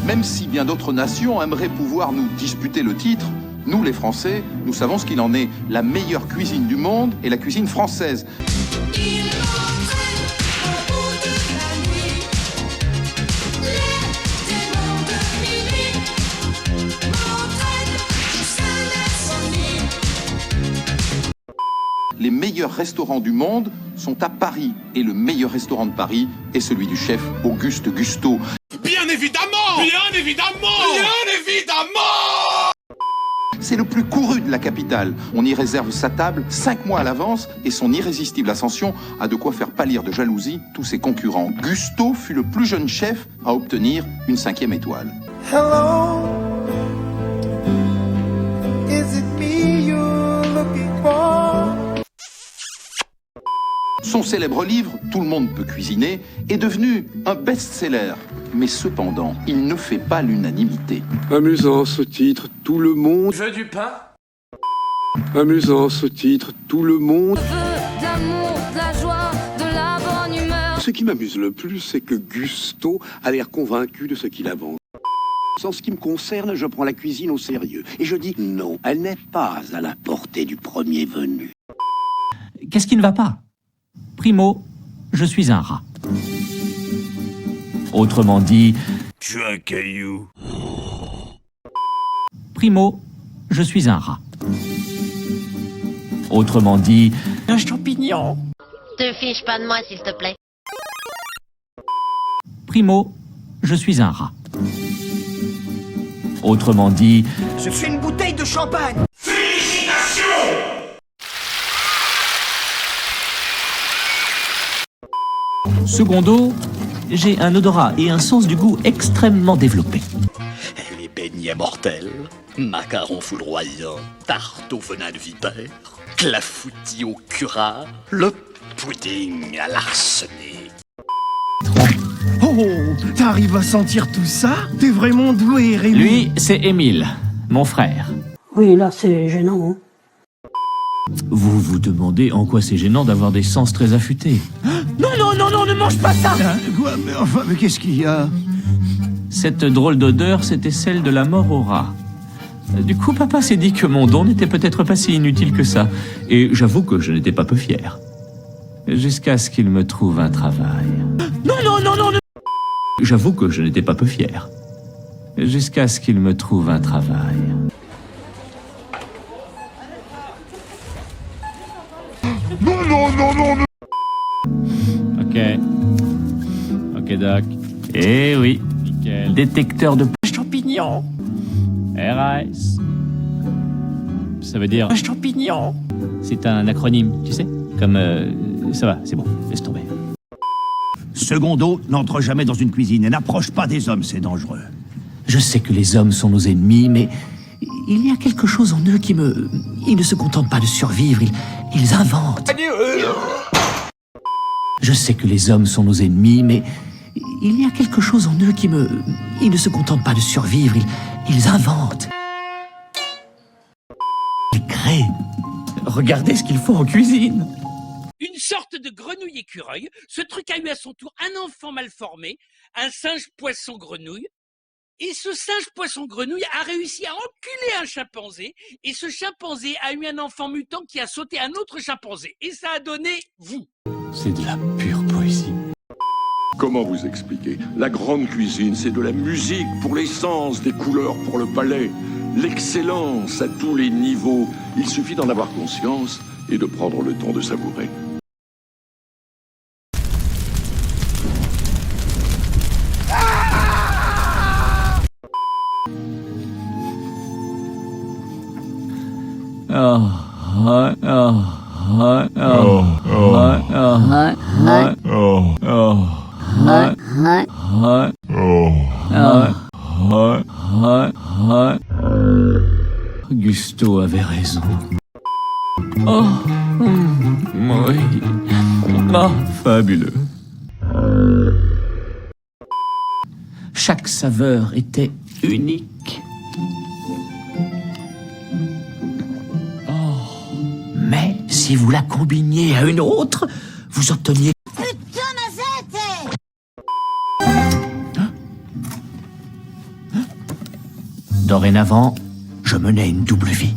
Même si bien d'autres nations aimeraient pouvoir nous disputer le titre, nous les Français, nous savons ce qu'il en est. La meilleure cuisine du monde est la cuisine française. Les meilleurs restaurants du monde sont à Paris. Et le meilleur restaurant de Paris est celui du chef Auguste Gusteau. Bien évidemment! Bien évidemment! Bien évidemment! C'est le plus couru de la capitale. On y réserve sa table 5 mois à l'avance et son irrésistible ascension a de quoi faire pâlir de jalousie tous ses concurrents. Gusteau fut le plus jeune chef à obtenir une 5e étoile. Hello, is it me you're looking for? Son célèbre livre, Tout le monde peut cuisiner, est devenu un best-seller. Mais cependant, il ne fait pas l'unanimité. Amusant ce titre, tout le monde veut du pain? Amusant ce titre, tout le monde De l'amour, de la joie, de la bonne humeur. Ce qui m'amuse le plus, c'est que Gusteau a l'air convaincu de ce qu'il avance. En ce qui me concerne, je prends la cuisine au sérieux. Et je dis non, elle n'est pas à la portée du premier venu. Qu'est-ce qui ne va pas? Primo, je suis un rat. Autrement dit... Je suis un caillou. Primo, je suis un rat. Autrement dit... Un champignon. Te fiche pas de moi, s'il te plaît. Primo, je suis un rat. Autrement dit... Je suis une bouteille de champagne. Secondo, j'ai un odorat et un sens du goût extrêmement développés. Les beignets mortels, macarons foudroyants, tarte au venin de vipère, clafoutis au curare, le pudding à l'arsenic. Oh, t'arrives à sentir tout ça? T'es vraiment doué, Rémi. Lui, c'est Émile, mon frère. Oui, là, c'est gênant. Hein. Vous vous demandez en quoi c'est gênant d'avoir des sens très affûtés. Non, non, non, non, ne mange pas ça. Quoi? Mais qu'est-ce qu'il y a? Cette drôle d'odeur, c'était celle de la mort au rat. Du coup, papa s'est dit que mon don n'était peut-être pas si inutile que ça. Et j'avoue que je n'étais pas peu fier. Jusqu'à ce qu'il me trouve un travail. Non, non, non, non, J'avoue que je n'étais pas peu fier. Jusqu'à ce qu'il me trouve un travail. Non, non, non, non, non. Ok. Ok, Doc. Eh oui. Nickel. Détecteur de champignons. RAS. Ça veut dire champignon. C'est un acronyme, tu sais. Comme... ça va, c'est bon. Laisse tomber. Secondo, n'entre jamais dans une cuisine et n'approche pas des hommes, c'est dangereux. Je sais que les hommes sont nos ennemis, mais... il y a quelque chose en eux qui me... Ils ne se contentent pas de survivre, ils inventent. Je sais que les hommes sont nos ennemis, mais... il y a quelque chose en eux qui me... Ils ne se contentent pas de survivre, ils inventent. Ils créent. Regardez ce qu'il faut en cuisine. Une sorte de grenouille écureuil. Ce truc a eu à son tour un enfant mal formé, un singe poisson grenouille. Et ce singe poisson grenouille a réussi à enculer un chimpanzé. Et ce chimpanzé a eu un enfant mutant qui a sauté un autre chimpanzé. Et ça a donné vous. C'est de la pure poésie. Comment vous expliquer? La grande cuisine, c'est de la musique pour les sens, des couleurs pour le palais. L'excellence à tous les niveaux. Il suffit d'en avoir conscience et de prendre le temps de savourer. Gusteau avait raison. Oh, oui. Oh, fabuleux. Chaque saveur était unique. Oh, mais si vous la combiniez à une autre, vous obteniez... Dorénavant, je menais une double vie.